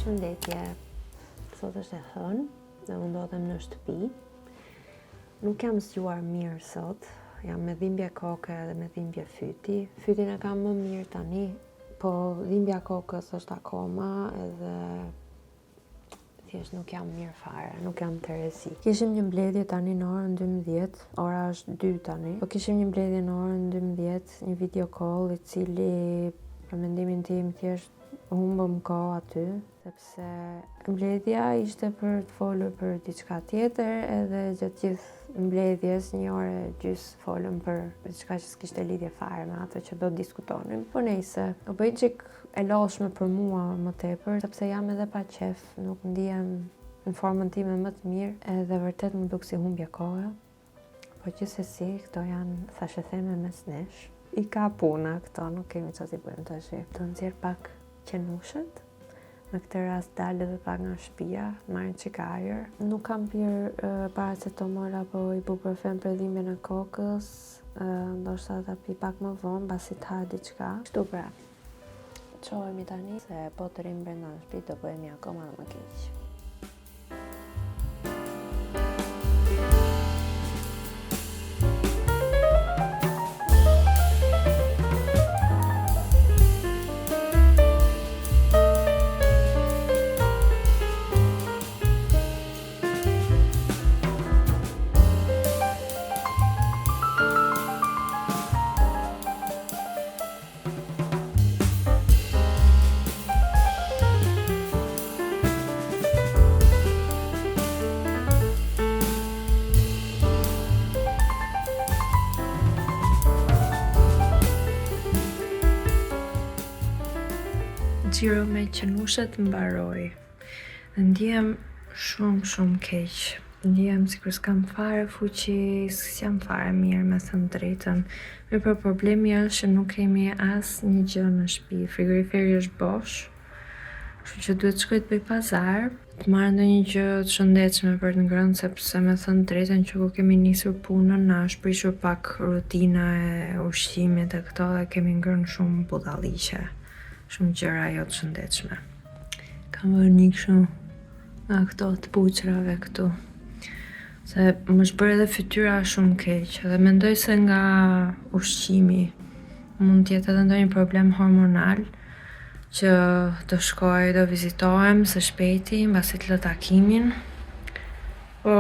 Përshëndetje, sot është e hënë dhe unë ndodhem në shtëpi. Nuk jam zgjuar mirë sot, jam me dhimbje koke dhe me dhimbje fyti. Fytin e kam më mirë tani, po dhimbja kokës është akoma edhe thjesht nuk jam mirë fare, nuk jam të rezi. Kishim një mbledhje tani në orën 12, ora është 2 tani, po kishim një mbledhje në orën 12, një video call i cili për mendimin tim thjesht humbëm kohë aty, sepse mbledhja ishte për të folur për diçka tjetër edhe gjatë gjithë mbledhjes 1 orë e gjys folëm për diçka që s'kishte lidhje fare me atë që do të diskutonim. Po nejse, u bëj çik e lodhshme për mua më tepër, sepse jam edhe pa qef, nuk ndihem në formën time më të mirë edhe vërtet më duk si humbje kohe. Po gjithsesi, këto janë thashë theme mes nesh. I ka puna këto, nuk kemi çfarë t'i bëjmë tash. Do nxjerr pak qenushët. Në këtë rast dalë edhe pak nga shtëpia, marrin çik ajër. Nuk kam pirë paracetamol apo ibuprofen për dhimbjen e kokës. Ndoshta ta pi pak më vonë, mbasi të ha diçka. Kështu pra. Çohemi tani se po të rrim brenda në shtëpi do bëhemi akoma më keq. Xhiro me qenushët mbaroi. Ndihem shumë keq. Ndihem sikur s'kam fare fuqi, s'jam fare mirë me thënë drejtën. Mirë, problemi është që nuk kemi asnjë gjë në shtëpi. Frigoriferi është bosh. Kështu që duhet shkoj të bëj pazar, të marr ndonjë gjë të shëndetshme për të ngrënë, sepse me thënë drejtën që kur kemi nisur punën na është prishur pak rutina e ushqimit e këto dhe kemi ngrënë shumë budalliqe. Shumë gjëra jo të shëndetshme. Kam vënë një kështu nga këto të buqrave këtu. Se më shbër edhe fytyra shumë keq dhe mendoj se nga ushqimi mund t'jetë edhe ndonjë problem hormonal që do shkoj, do vizitohem së shpejti mbasi të lë takimin. Po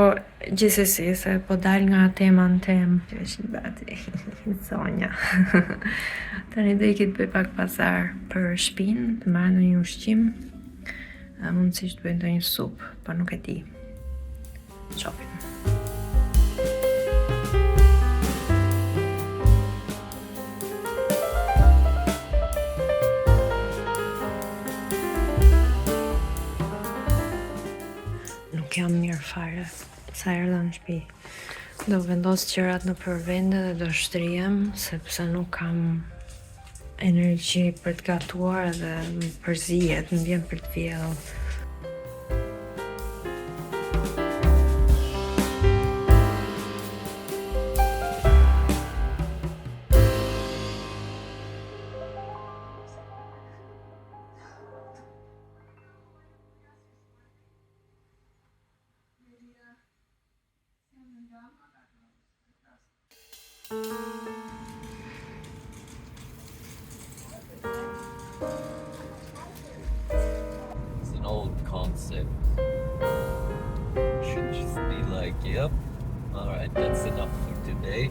gjithsesi se po dal nga tema në temë. Që është një bati, zonja. Tani do i bëj pak pazar për shtëpinë, të marrë ndonjë ushqim. Mundësisht bëj ndonjë supë, po nuk e di. Shohim. Nuk jam mirë fare sa erdha në shtëpi. Do vendos qerat në përvende dhe do shtrihem sepse nuk kam energji për të gatuar dhe më përzihet, më vjen për të vjedhur. It's an old concept. Should just be like, yep, alright, that's enough for today.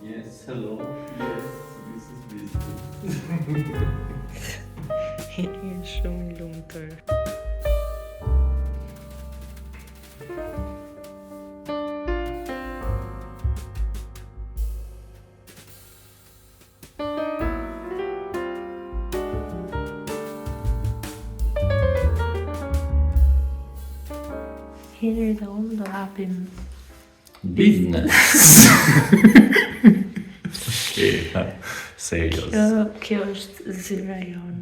Yes, hello. Yes, this is busy. Je shumë lumtur. Henry dhe unë do hapim Business. Okay. Serios. Kjo është zyra jon.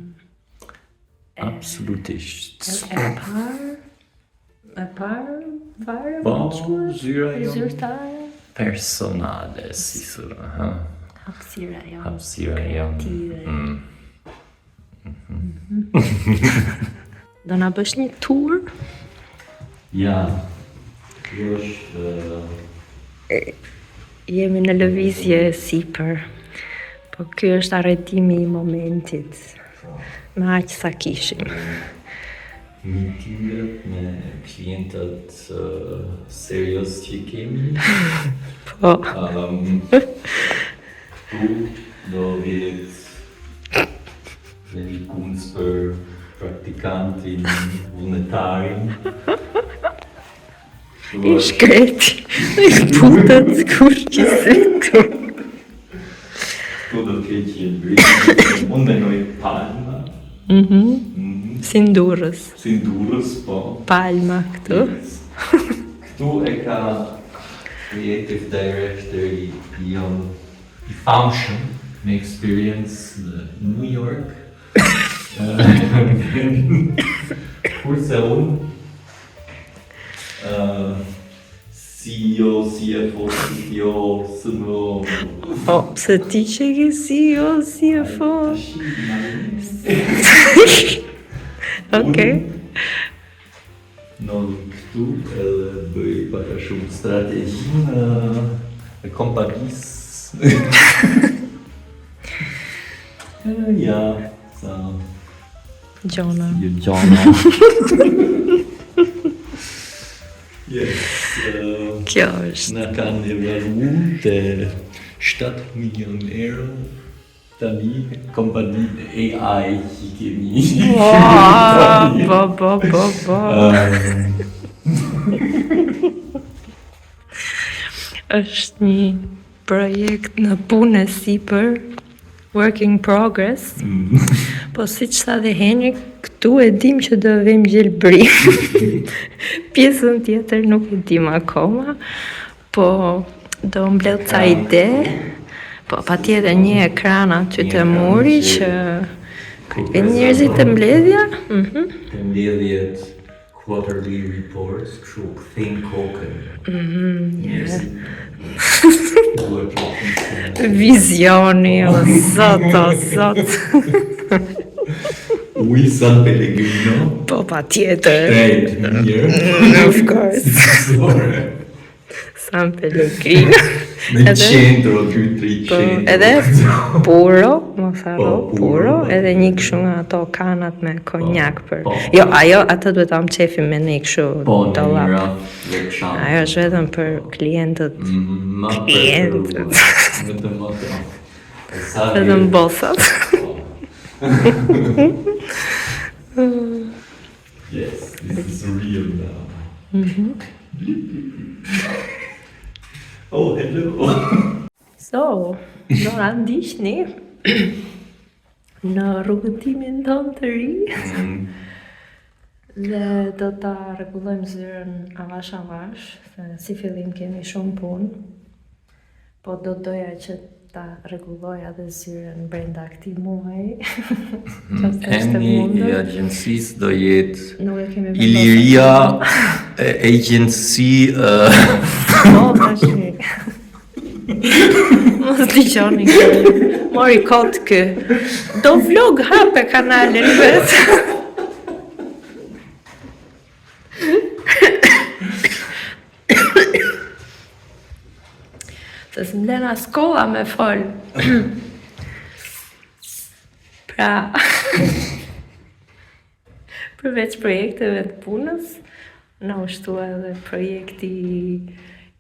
Absolutisht. E parë, fare, Po, zyra jon zyrtare. personale, si thua, ha? Hapësira jon. Hapësira jon. Kreative. Do na bësh një tour? Ja. Kjo është Jemi në lëvizje sipër. Po ky është arretimi I momentit. Me aq sa kishim. meetinget me klientët serios që kemi. Po. Tu do vjet një kurs për praktikantin vullnetarin. I shkreti. I putët kur që se këtu. Tu do keq një bërë, unë menoj palma. Si ndurës. Si ndurës, po. Palma këtu. Këtu e ka creative director I famshëm me experience në New York. Kurse unë CEO, CFO, CTO, SMO. O, pse ti që ke CEO, CFO? Okej. Në këtu edhe bëj paka shumë strategjinë e kompanisë. Ja, sa Gjona. gjona. Yes. Kjo është. Na kanë evaluar të 7 milion euro tani kompaninë AI që kemi. Po. Është një projekt në punë sipër, work in progress. Po si që tha dhe Henrik, këtu e dim që do vim gjelbrim. Pjesën tjetër nuk e dim akoma, po do mbledh ca ide, po pa tjetër një ekran aty të muri që kërkën njerëzit të mbledhja. Të mbledhjet quarterly reports, kështu këthejnë kokën. Njerëzit. Vizioni, o zot. Ui, San Pellegrino. Po pa tjetër. Shtrejt, mirë. Of course. San Pellegrino. Në qendro, 2-3 Po, qendro. edhe puro, mos harro, Po, puro, po. edhe një kështu nga ato kanat me konjak për. Po. Jo, ajo atë duhet ta qefim me një kështu Po, në dollap. njëra veçantë. Ajo është vetëm për klientët, Ma Klientët. Vetëm ato. E sa vetëm vjet- bossat. Yes, this is real now. Oh, hello. So, do na ndiqni në rrugëtimin tonë të ri. Dhe do ta rregullojmë zyrën avash, se si fillim kemi shumë punë, po do doja që ta rregulloja dhe zyrën brenda këtij muaji. Nëse është e Emri I mundur. agjencisë do jetë Nuk e kemi Iliria Agency. Po, tash. Mos dëgjoni kë. Mori kot kë. Do vlog hape kanalin vet. Se s'mlena skolla me fol. Pra, përveç projekteve të punës, na ushtu edhe projekti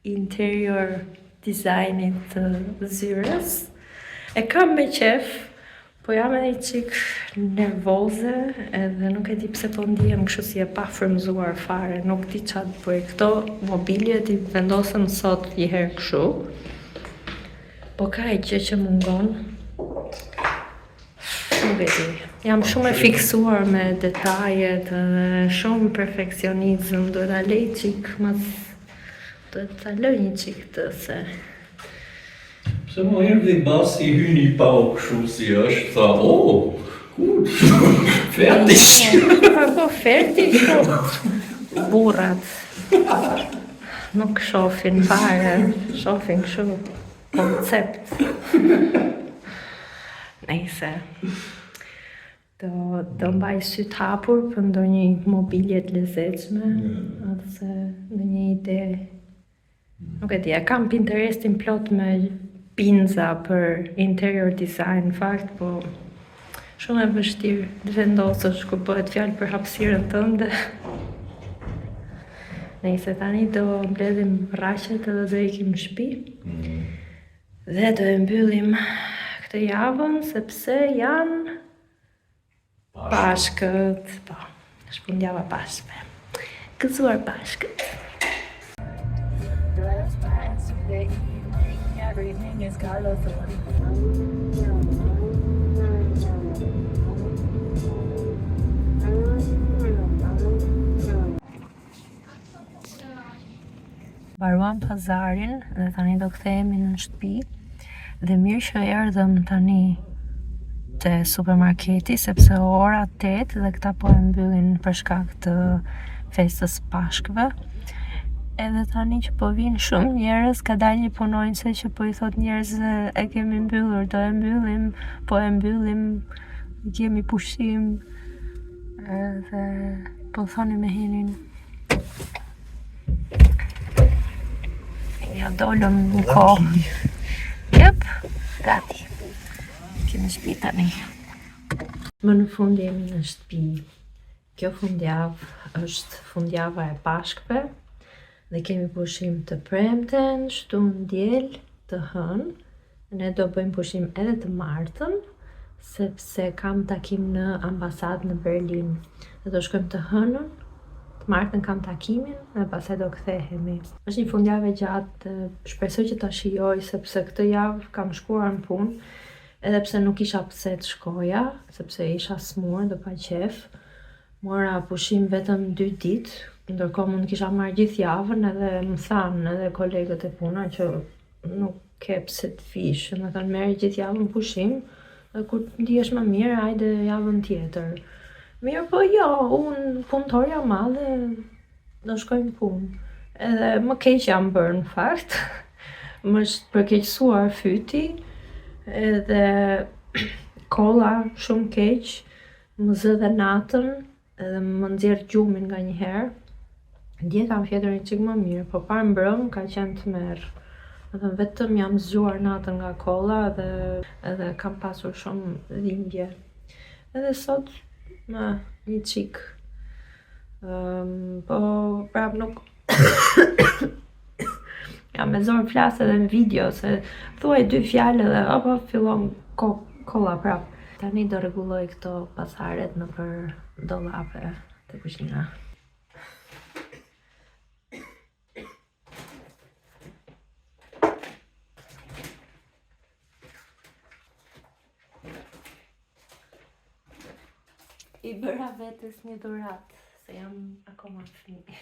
interior dizajnit të zyrës. E kam me qef, po jam edhe qik nervoze edhe nuk e di pse po ndihem kështu si e pa frymzuar fare, nuk di çfarë të bëj. Këto mobiljet I vendosëm sot një herë kështu. Po ka e gjë që mungon. Nuk e di. Jam shumë e fiksuar me detajet edhe shumë perfeksionizëm, duhet ta lej qik mas duhet ta lëj një qik të se Se më erdhi basi hyni pa o kështu si është, tha, gut, fertig. Po fertig, burrat. Nuk shohin fare, shohin kështu koncept. Nejse. Do mbaj syt hapur për ndonjë mobilje të lezetshme, ose ndonjë ide. Nuk e di, kam Pinterestin plot me pinza për interior design, në fakt, po shumë e vështirë të vendosësh kur bëhet fjalë për hapësirën tënde. Nëse tani do mbledhim rraqet edhe do ikim në shtëpi. Dhe do e mbyllim këtë javën sepse janë Pashkët. Po, është fundjava Pashkëve. Gëzuar Pashkët. Everything is colorful. Mbaruam pazarin dhe tani do kthehemi në shtëpi. Dhe mirë që erdhëm tani te supermarketi sepse ora 8 dhe këta po e mbyllin për shkak të festës Pashkëve. Edhe tani që po vinë shumë njerëz, ka dalë një punonjëse që po i thot njerëzve e kemi mbyllur, do e mbyllim, po e mbyllim, kemi pushim. Edhe po thoni me hinin. Ja dolëm në kohë. Jep, gati. Kemi shtëpi tani. Më në fund jemi në shtëpi. Kjo fundjavë është fundjava e Pashkëve dhe kemi pushim të premten, shtunë diel, të hënë. Ne do bëjmë pushim edhe të martën, sepse kam takim në ambasadë në Berlin. Dhe do shkojmë të hënën, të martën kam takimin dhe pastaj do kthehemi. Është një fundjavë gjatë, shpresoj që ta shijoj sepse këtë javë kam shkuar në punë. Edhe pse nuk isha pse të shkoja, sepse isha smur dhe pa qef, mora pushim vetëm 2 ditë, ndërkohë mund kisha marrë gjithë javën edhe më thanë edhe kolegët e puna që nuk ke pse të vish, më thanë merr gjithë javën pushim, dhe kur ndihesh më mirë, hajde javën tjetër. Mirë po jo, unë punëtorja madhe do shkoj në punë. Edhe më keq jam bërë në fakt, më është përkeqësuar fyti, edhe kolla shumë keq, më zë dhe natën, edhe më nxjerr gjumin nga një herë. Dje kam fjetur një çik më mirë, po parë mbrëm ka qenë tmerr. Edhe vetëm jam zgjuar natën nga kolla edhe kam pasur shumë dhimbje. Edhe sot një çik. Po prap nuk jam me zor flas edhe në video se thuaj 2 fjalë dhe apo fillon kolla prap. Tani do rregulloj këto pasaret nëpër dollape të kuzhina. I bëra vetes një dhuratë, se jam akoma fëmijë.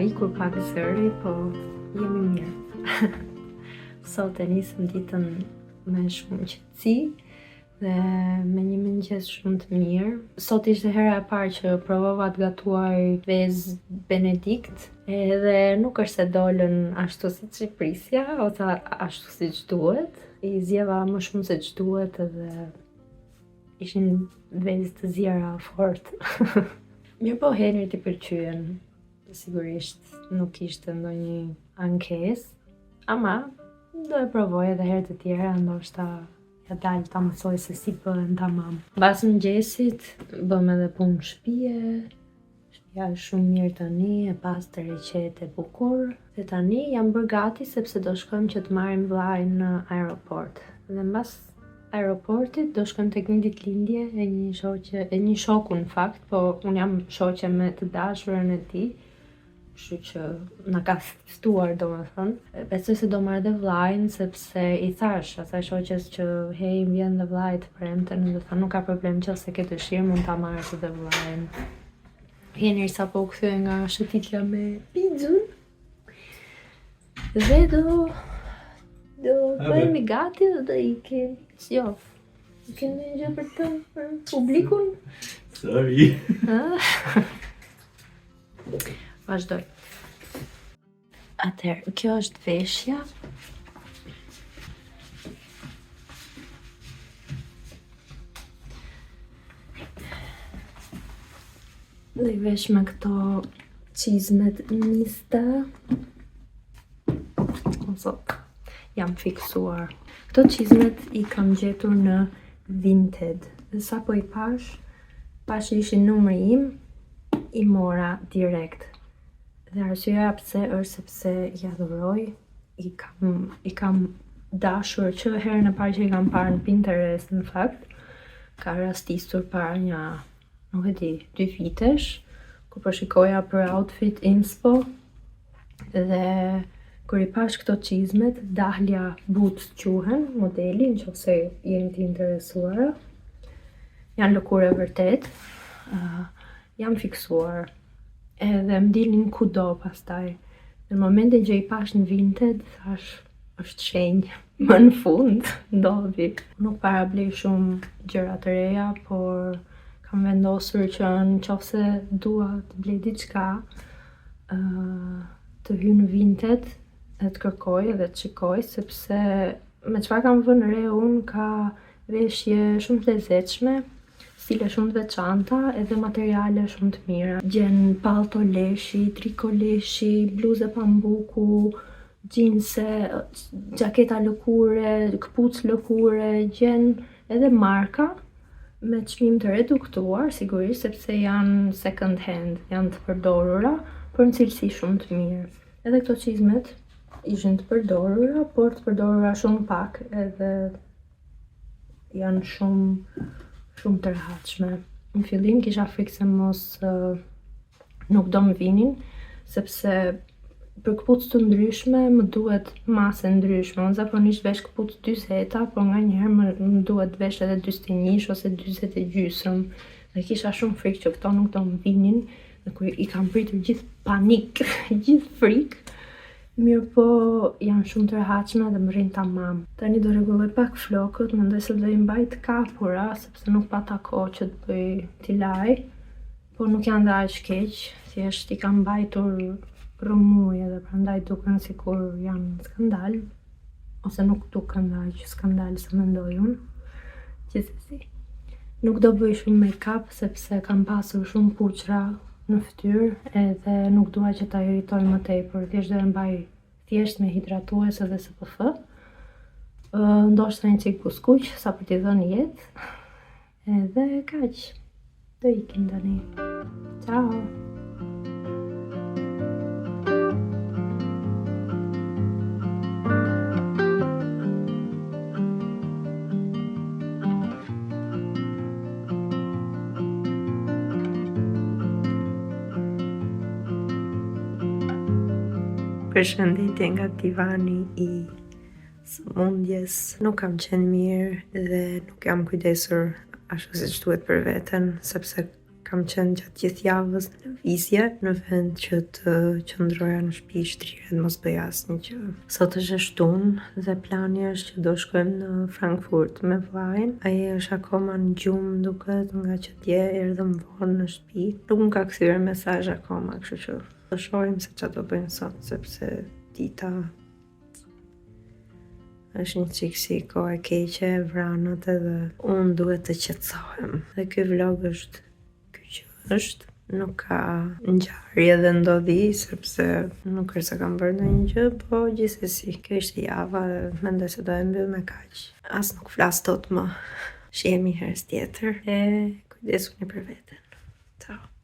ikur pak zëri, po jemi mirë. Sot e nisëm ditën me shumë qetësi dhe me një mëngjes shumë të mirë. Sot ishte hera e parë që provova të gatuaj vezë Benedikt, edhe nuk është se dolën ashtu siç i prisja, ose ashtu siç duhet. I zgjeva më shumë se ç'duhet edhe ishin vezë të zjera fort. Mirë po, Henrit i pëlqyen. Sigurisht nuk ishte ndonjë ankesë, ama do e provoj edhe herë të tjera, ndoshta ja dalë ta mësoj se si bëhen tamam. Pas mëngjesit bëm edhe punë shtëpie. Shtëpia është shumë mirë tani, e pastër, e qetë, e bukur. Dhe tani jam bërë gati sepse do shkojmë që të marrim vllajën në aeroport. Dhe mbas aeroportit do shkojmë tek një ditëlindje e një shoku në fakt, po unë jam shoqe me të dashurën e tij. Kështu që na ka ftuar, domethënë. Besoj se do marr dhe vllajën sepse i thash asaj shoqes që hey, vjen dhe vllai të premten, do thonë nuk ka problem, nëse ke dëshirë mund ta marrësh edhe vllajën. Henri sapo u kthye nga shëtitja me pizzën. Dhe do bëhemi gati dhe do ikim. Jo. Ke ndonjë gjë për publikun? Sorry. Vazhdoj. Atëherë, kjo është veshja. Dhe i vesh me këto çizmet Nista. Sot jam fiksuar. Këto çizmet i kam gjetur në Vinted. Dhe sapo i pash ishin numri im, i mora direkt. Dhe arsyeja pse është sepse ja adhuroj, i kam dashur që herën e parë që i kam parë në Pinterest në fakt, ka rastisur para një, nuk e di, 2 vitesh, ku po shikoja për outfit inspo dhe kur i pash këto çizmet, Dahlia Boots quhen modeli, nëse jeni të interesuara. Janë lëkure vërtet. Jam fiksuar. Edhe më dilnin kudo pastaj. Në momentin që i pash në Vinted, thash, është shenjë. Më në fund, ndodhi. Nuk parablej shumë gjëra të reja, por kam vendosur që nëse dua të blej diçka, të hyj në Vinted dhe të kërkoj edhe të shikoj, sepse me çfarë kam vënë re unë ka veshje shumë të lezetshme, stile shumë të veçanta edhe materiale shumë të mira. Gjen palto leshi, triko leshi, bluze pambuku, gjinse, gjaketa lëkure, këpucë lëkure, gjen edhe marka me çmim të reduktuar, sigurisht, sepse janë second hand, janë të përdorura, për në cilësi shumë të mirë. Edhe këto çizmet ishin të përdorura, por të përdorura shumë pak, edhe janë shumë të rehatshme. Në fillim kisha frikë se mos nuk do më vinin, sepse për këpucë të ndryshme më duhet masë ndryshme. Unë zakonisht vesh këpucë 40, por nga njëherë më duhet vesh edhe 41 ose 40 e gjysmë. Dhe kisha shumë frikë që këto nuk do më vinin, dhe kur i kam pritur gjithë panik, gjithë frikë, mirë po janë shumë të rehatshme dhe më rrin tamam. Tani do rregulloj pak flokët, mendoj se do i mbaj të kapura, sepse nuk pata kohë që të bëj t'i laj, por nuk janë dhe aq keq, thjesht i kam mbajtur rrëmuj edhe prandaj duken sikur janë skandal, ose nuk duken dhe aq skandal sa mendoj unë. Gjithsesi, nuk do bëj shumë make-up sepse kam pasur shumë puçra në fytyrë edhe nuk dua që ta iritoj më tepër, thjesht do e mbaj thjesht me hidratues edhe SPF. Ndoshta një çik kuskuq sa për t'i dhënë jetë. Edhe kaq. Do ikim tani. Ciao. Përshëndetje nga divani i sëmundjes. Nuk kam qenë mirë dhe nuk jam kujdesur ashtu siç duhet për veten, sepse kam qenë gjatë gjithë javës në lëvizje në vend që të qëndroja në shtëpi shtrirë dhe mos bëja asnjë gjë. Sot është e shtunë dhe plani është që do shkojmë në Frankfurt me vllajin. Ai është akoma në gjumë duket nga që dje erdhëm vonë në shtëpi. Nuk më ka kthyer mesazh akoma, kështu që do shohim se çfarë do bëjmë sot sepse dita është një qikë si kohë e keqe, vranët edhe unë duhet të qetësohem. Dhe ky vlog është ky që është, nuk ka ngjarje dhe ndodhi sepse nuk është se kam bërë ndonjë gjë, po gjithsesi, kjo ishte java dhe mendoj se do e mbyll me kaq. As nuk flas dot më. Shihemi herës tjetër e kujdesuni për veten. Ciao.